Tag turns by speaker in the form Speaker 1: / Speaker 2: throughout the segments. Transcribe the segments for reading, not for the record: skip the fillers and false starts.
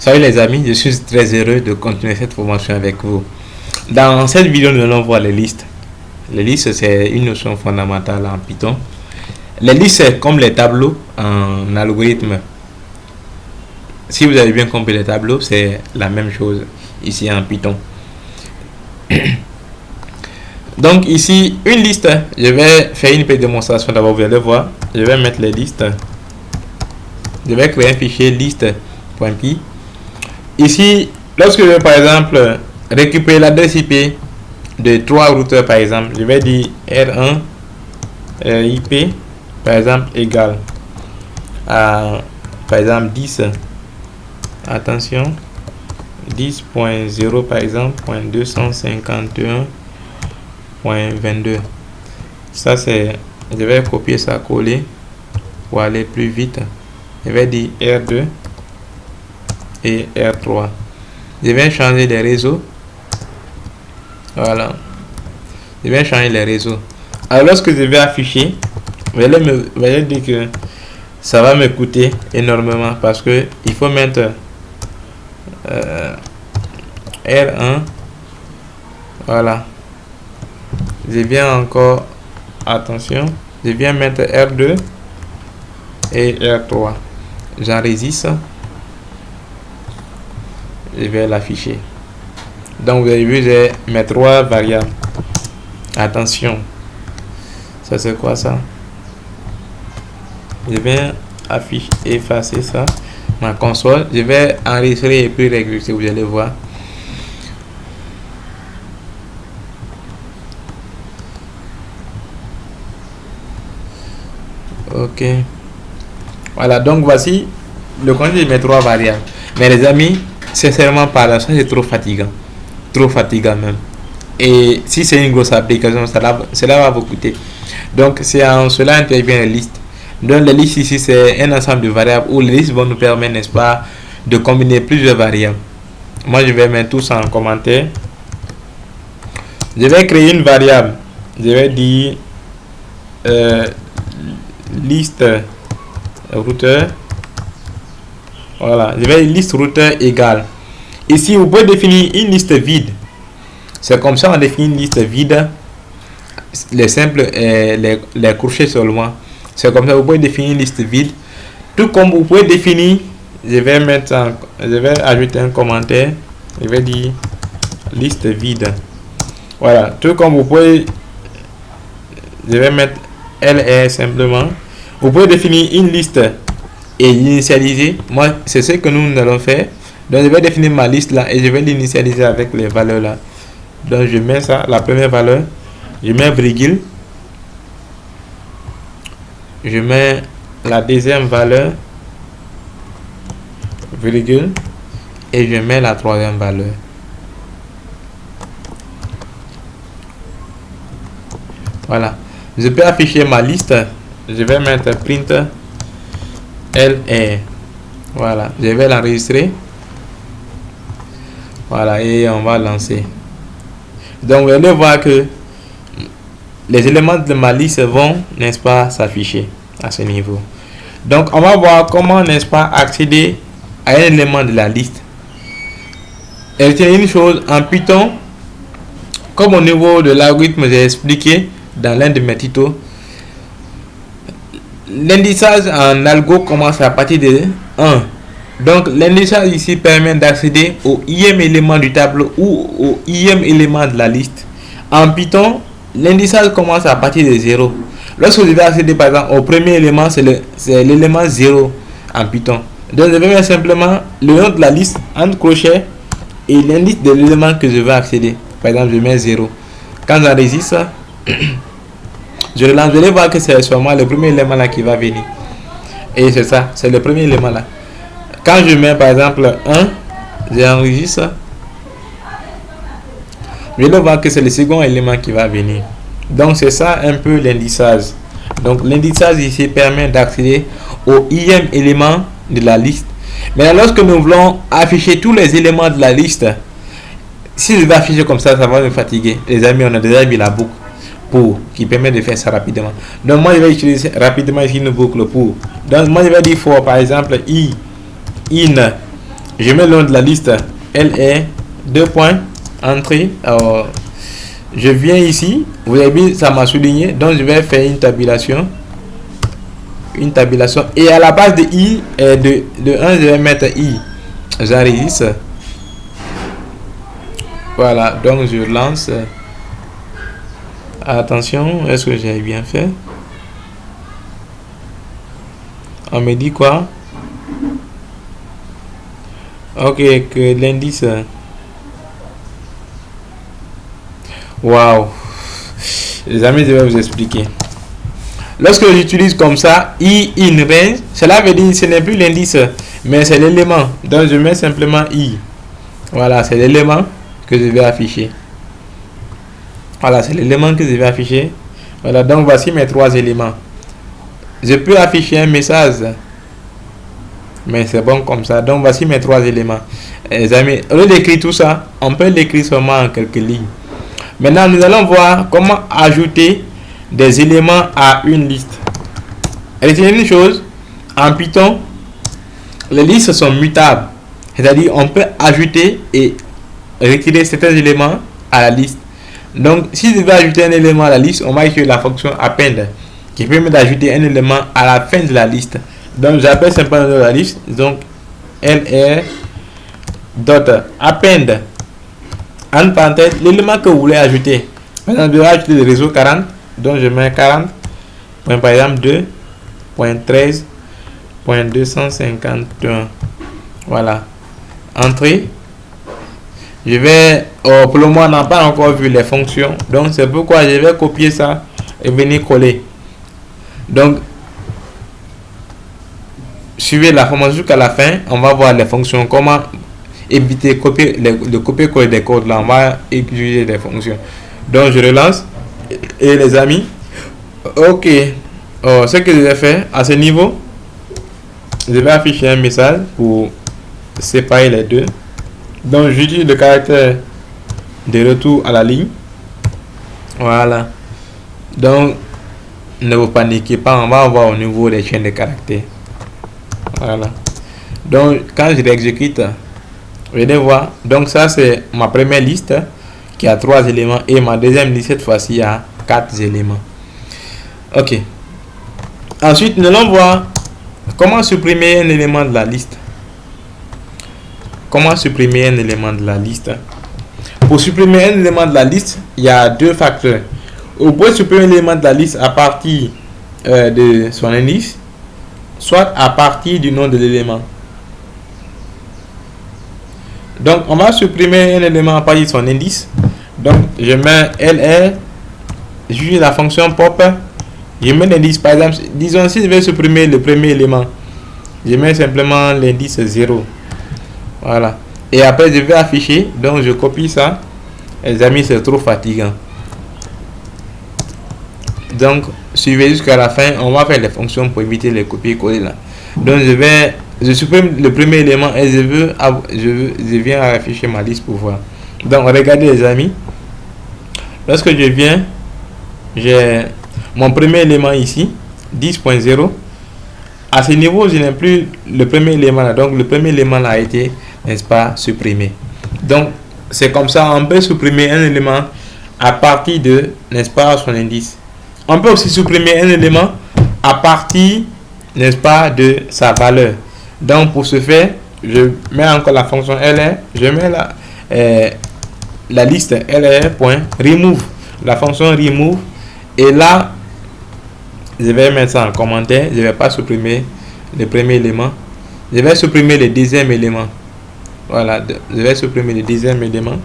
Speaker 1: Salut les amis, je suis très heureux de continuer cette formation avec vous. Dans cette vidéo, nous allons voir les listes. Les listes, c'est une notion fondamentale en Python. Les listes, c'est comme les tableaux en algorithme. Si vous avez bien compris les tableaux, c'est la même chose ici en Python. Donc ici, une liste, je vais faire une petite démonstration. D'abord, vous allez voir, je vais mettre les listes. Je vais créer un fichier liste.py. Ici, lorsque je vais par exemple récupérer l'adresse IP de 3 routeurs, par exemple, je vais dire R1 IP par exemple égale à par exemple 10. Attention, 10.0 par exemple, .251.22. Ça c'est, je vais copier ça, coller pour aller plus vite. Je vais dire R2 et R3. Je vais changer les réseaux. Voilà. Je vais changer les réseaux. Alors lorsque je vais afficher, vous allez dire que ça va me coûter énormément parce que il faut mettre R1. Voilà. Je viens encore, attention, je viens mettre R2 et R3. J'enregistre. Je vais l'afficher. Donc vous avez vu, j'ai mes 3 variables. Attention, ça c'est quoi ça? Je vais effacer ça, ma console. Je vais enregistrer et puis réexécuter, vous allez voir. Ok, voilà, donc voici le contenu de mes 3 variables. Mais les amis, sincèrement parlant, ça c'est trop fatigant même. Et si c'est une grosse application, cela va vous coûter. Donc c'est en cela intervient les listes. Donc les listes ici, c'est un ensemble de variables où les listes vont nous permettre, n'est-ce pas, de combiner plusieurs variables. Moi je vais mettre tout ça en commentaire. Je vais créer une variable. Je vais dire liste routeur. Voilà, je vais dire liste routeur égale. Ici, vous pouvez définir une liste vide. C'est comme ça on définit une liste vide. Les simples, les crochets seulement. C'est comme ça vous pouvez définir une liste vide. Tout comme vous pouvez définir, je vais ajouter un commentaire. Je vais dire liste vide. Voilà, tout comme vous pouvez, je vais mettre LR simplement. Vous pouvez définir une liste et l'initialiser. Moi, c'est ce que nous allons faire. Donc je vais définir ma liste là et je vais l'initialiser avec les valeurs là. Donc je mets ça, la première valeur, je mets virgule, je mets la deuxième valeur, virgule, et je mets la troisième valeur. Voilà, je peux afficher ma liste. Je vais mettre print LR. Voilà, je vais l'enregistrer. Voilà, et on va lancer. Donc vous allez voir que les éléments de ma liste vont, n'est-ce pas, s'afficher à ce niveau. Donc on va voir comment, n'est-ce pas, accéder à un élément de la liste. Et retenez une chose, en Python, comme au niveau de l'algorithme, j'ai expliqué dans l'un de mes tutos, l'indexage en algo commence à partir de 1. Donc l'indexage ici permet d'accéder au ième élément du tableau ou au ième élément de la liste. En Python, l'indexage commence à partir de 0. Lorsque vous devez accéder par exemple au premier élément, c'est l'élément 0 en Python. Donc je vais mettre simplement le nom de la liste entre crochets et l'indice de l'élément que je veux accéder. Par exemple, je mets 0. Quand j'enregistre, je relance, vous allez voir que c'est sûrement le premier élément là qui va venir. Et c'est ça, c'est le premier élément là. Quand je mets par exemple 1, j'enregistre, je vais voir que c'est le second élément qui va venir. Donc c'est ça un peu l'indexage. Donc l'indexage ici permet d'accéder au ième élément de la liste. Mais lorsque nous voulons afficher tous les éléments de la liste, si je vais afficher comme ça va me fatiguer. Les amis, on a déjà mis la boucle pour qui permet de faire ça rapidement. Donc moi je vais utiliser rapidement ici une boucle pour. Donc moi je vais dire for par exemple in Je mets le nom de la liste. Elle est 2 points, entrée. Alors, je viens ici. Vous avez vu, ça m'a souligné. Donc, je vais faire une tabulation. Une tabulation. Et à la base de I, de 1, je vais mettre I. J'enregistre. Voilà. Donc, je lance. Attention, est-ce que j'ai bien fait? On me dit quoi? Ok, que l'indice. Waouh! Les amis, je vais vous expliquer. Lorsque j'utilise comme ça, I in range, cela veut dire que ce n'est plus l'indice, mais c'est l'élément. Donc je mets simplement I. Voilà, c'est l'élément que je vais afficher. Voilà, c'est l'élément que je vais afficher. Voilà, donc voici mes 3 éléments. Je peux afficher un message, mais c'est bon comme ça. Donc voici mes 3 éléments. Les amis, au lieu d'écrire tout ça, on peut l'écrire seulement en quelques lignes. Maintenant, nous allons voir comment ajouter des éléments à une liste. Retenez une chose, en Python, les listes sont mutables. C'est-à-dire, on peut ajouter et retirer certains éléments à la liste. Donc, si je veux ajouter un élément à la liste, on va utiliser la fonction append qui permet d'ajouter un élément à la fin de la liste. Donc, j'appelle simplement la liste. Donc, lr.append en parenthèse l'élément que vous voulez ajouter. Maintenant, je vais ajouter le réseau 40. Donc, je mets 40. Par exemple, 2.13.251. Voilà. Entrée. Je vais, pour le moment, on n'a pas encore vu les fonctions. Donc, c'est pourquoi je vais copier ça et venir coller. Donc, suivez la formation jusqu'à la fin. On va voir les fonctions. Comment éviter de copier-coller des codes. Là, on va utiliser des fonctions. Donc, je relance. Et les amis, ok. Ce que je vais faire à ce niveau, je vais afficher un message pour séparer les deux. Donc, j'utilise le caractère de retour à la ligne. Voilà. Donc, ne vous paniquez pas, on va voir au niveau des chaînes de caractères. Voilà. Donc, quand je l'exécute, vous allez voir. Donc, ça, c'est ma première liste qui a 3 éléments. Et ma deuxième liste, cette fois-ci, a 4 éléments. Ok. Ensuite, nous allons voir comment supprimer un élément de la liste. Comment supprimer un élément de la liste? Pour supprimer un élément de la liste, il y a 2 facteurs. Vous pouvez supprimer un élément de la liste à partir de son indice, soit à partir du nom de l'élément. Donc, on va supprimer un élément à partir de son indice. Donc, je mets LR, j'utilise la fonction pop, je mets l'indice. Par exemple, disons si je vais supprimer le premier élément, je mets simplement l'indice 0. Voilà. Et après, je vais afficher. Donc, je copie ça. Les amis, c'est trop fatigant. Donc, suivez jusqu'à la fin. On va faire les fonctions pour éviter les copier-coller là. Donc, je supprime le premier élément et je viens afficher ma liste pour voir. Donc, regardez les amis. Lorsque je viens, j'ai mon premier élément ici, 10.0. À ce niveau, je n'ai plus le premier élément là. Donc, le premier élément là a été, n'est-ce pas, supprimé. Donc, c'est comme ça, on peut supprimer un élément à partir de, n'est-ce pas, son indice. On peut aussi supprimer un élément à partir, n'est-ce pas, de sa valeur. Donc, pour ce faire, je mets encore la fonction lr, je mets la liste lr.remove, la fonction remove, et là, je vais mettre ça en commentaire. Je ne vais pas supprimer le premier élément, je vais supprimer le deuxième élément. Voilà, je vais supprimer le deuxième élément.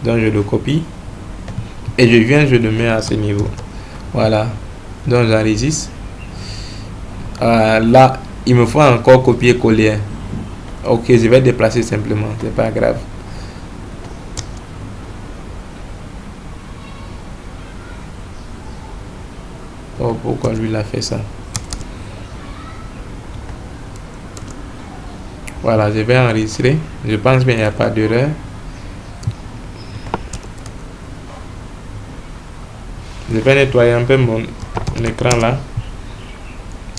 Speaker 1: Donc, je le copie et je le mets à ce niveau. Voilà, donc j'enregistre. Là, il me faut encore copier-coller. Ok, je vais déplacer simplement, c'est pas grave. Oh, pourquoi lui il a fait ça? Voilà, je vais enregistrer. Je pense qu'il n'y a pas d'erreur. Je vais nettoyer un peu mon écran là.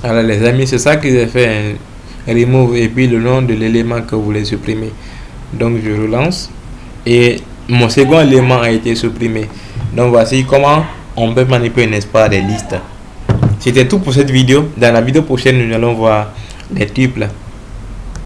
Speaker 1: Alors les amis, c'est ça que j'ai fait. remove et puis le nom de l'élément que vous voulez supprimer. Donc je relance et mon second élément a été supprimé. Donc voici comment on peut manipuler, n'est-ce pas, des listes. C'était tout pour cette vidéo. Dans la vidéo prochaine, nous allons voir les tuples.